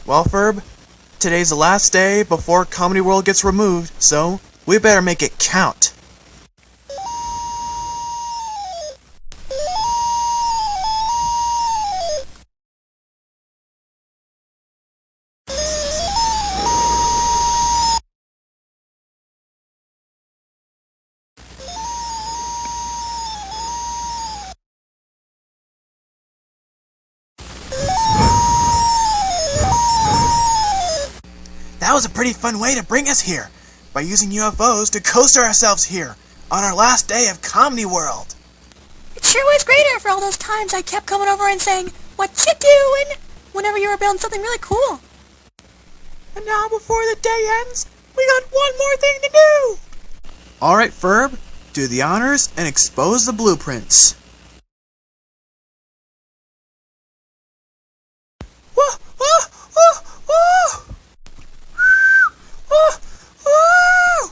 Well, Ferb, today's the last day before Comedy World gets removed, so we better make it count. That was a pretty fun way to bring us here, by using UFOs to coaster ourselves here, on our last day of Comedy World. It sure was great after all those times I kept coming over and saying, "What you doing?" whenever you were building something really cool. And now before the day ends, we got one more thing to do! Alright, Ferb, do the honors and expose the blueprints. Whoa! Whoa! Whoa! Whoa! Whoa! Whoa!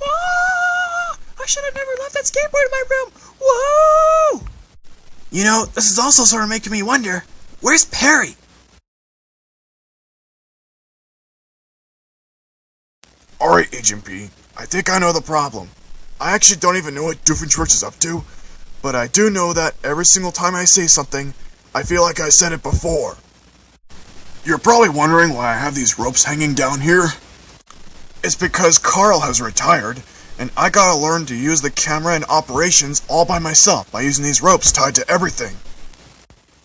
Whoa! I should have never left that skateboard in my room! Whoa! You know, this is also sort of making me wonder, where's Perry? Alright, Agent P, I think I know the problem. I actually don't even know what Doofenshmirtz is up to, but I do know that every single time I say something, I feel like I said it before. You're probably wondering why I have these ropes hanging down here. It's because Carl has retired, and I gotta learn to use the camera and operations all by myself by using these ropes tied to everything.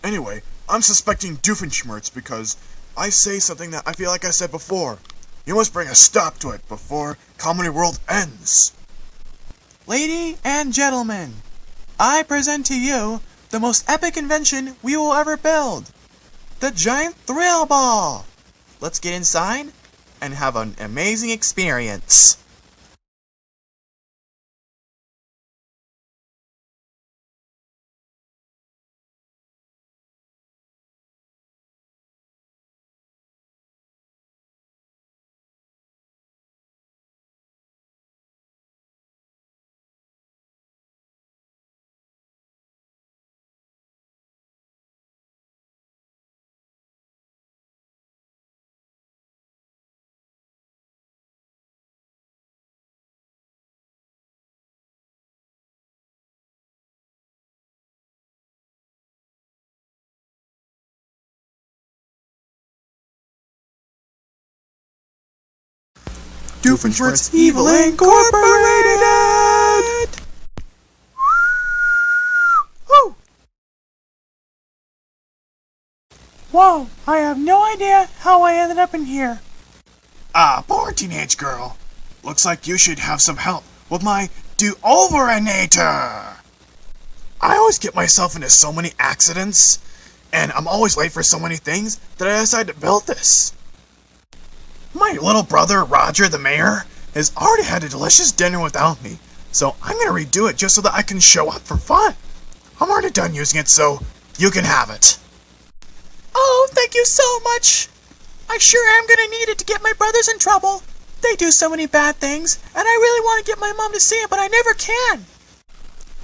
Anyway, I'm suspecting Doofenshmirtz because I say something that I feel like I said before. You must bring a stop to it before Comedy World ends. Ladies and gentlemen, I present to you the most epic invention we will ever build. The giant thrill ball! Let's get inside and have an amazing experience. Doofenshmirtz Evil Incorporated! Woo! Whoa, I have no idea how I ended up in here. Ah, poor teenage girl. Looks like you should have some help with my do-overinator. I always get myself into so many accidents, and I'm always late for so many things that I decided to build this. My little brother, Roger the mayor, has already had a delicious dinner without me, so I'm going to redo it just so that I can show up for fun. I'm already done using it, so you can have it. Oh, thank you so much. I sure am going to need it to get my brothers in trouble. They do so many bad things, and I really want to get my mom to see it, but I never can.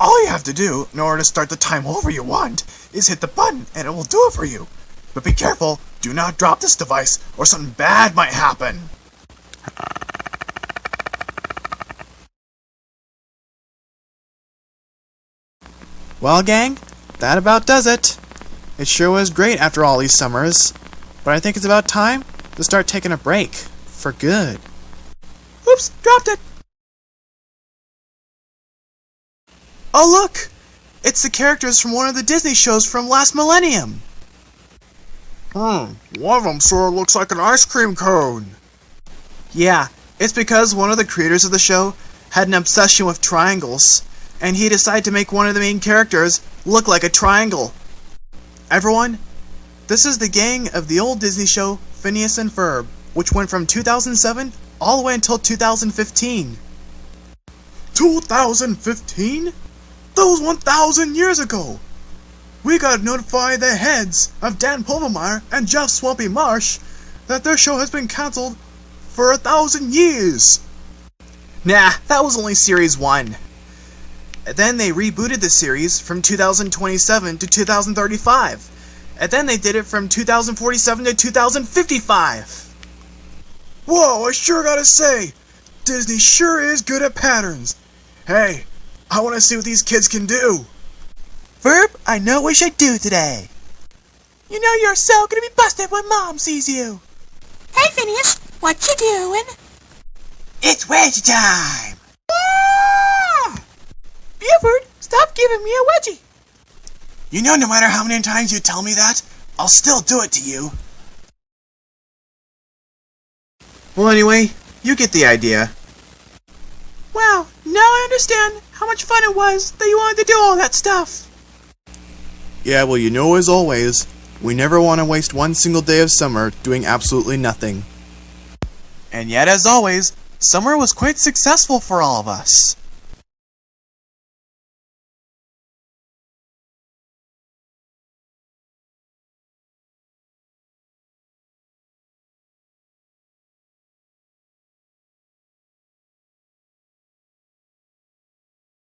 All you have to do in order to start the time over you want is hit the button, and it will do it for you. But be careful, do not drop this device, or something bad might happen. Well, gang, that about does it. It sure was great after all these summers, but I think it's about time to start taking a break, for good. Oops, dropped it! Oh look! It's the characters from one of the Disney shows from last millennium! One of them sort of looks like an ice cream cone. Yeah, it's because one of the creators of the show had an obsession with triangles, and he decided to make one of the main characters look like a triangle. Everyone, this is the gang of the old Disney show Phineas and Ferb, which went from 2007 all the way until 2015. 2015? That was 1,000 years ago! We gotta notify the heads of Dan Pulvermeyer and Jeff Swampy Marsh that their show has been cancelled for 1,000 years! Nah, that was only Series 1. Then they rebooted the series from 2027 to 2035. And then they did it from 2047 to 2055. Whoa, I sure gotta say, Disney sure is good at patterns. Hey, I want to see what these kids can do. Ferb, I know what we should do today. You know you're so gonna be busted when Mom sees you. Hey, Phineas, what you doing? It's wedgie time! Ah! Buford, stop giving me a wedgie! You know no matter how many times you tell me that, I'll still do it to you. Well, anyway, you get the idea. Wow, now I understand how much fun it was that you wanted to do all that stuff. Yeah, well, you know, as always, we never want to waste one single day of summer doing absolutely nothing. And yet, as always, summer was quite successful for all of us.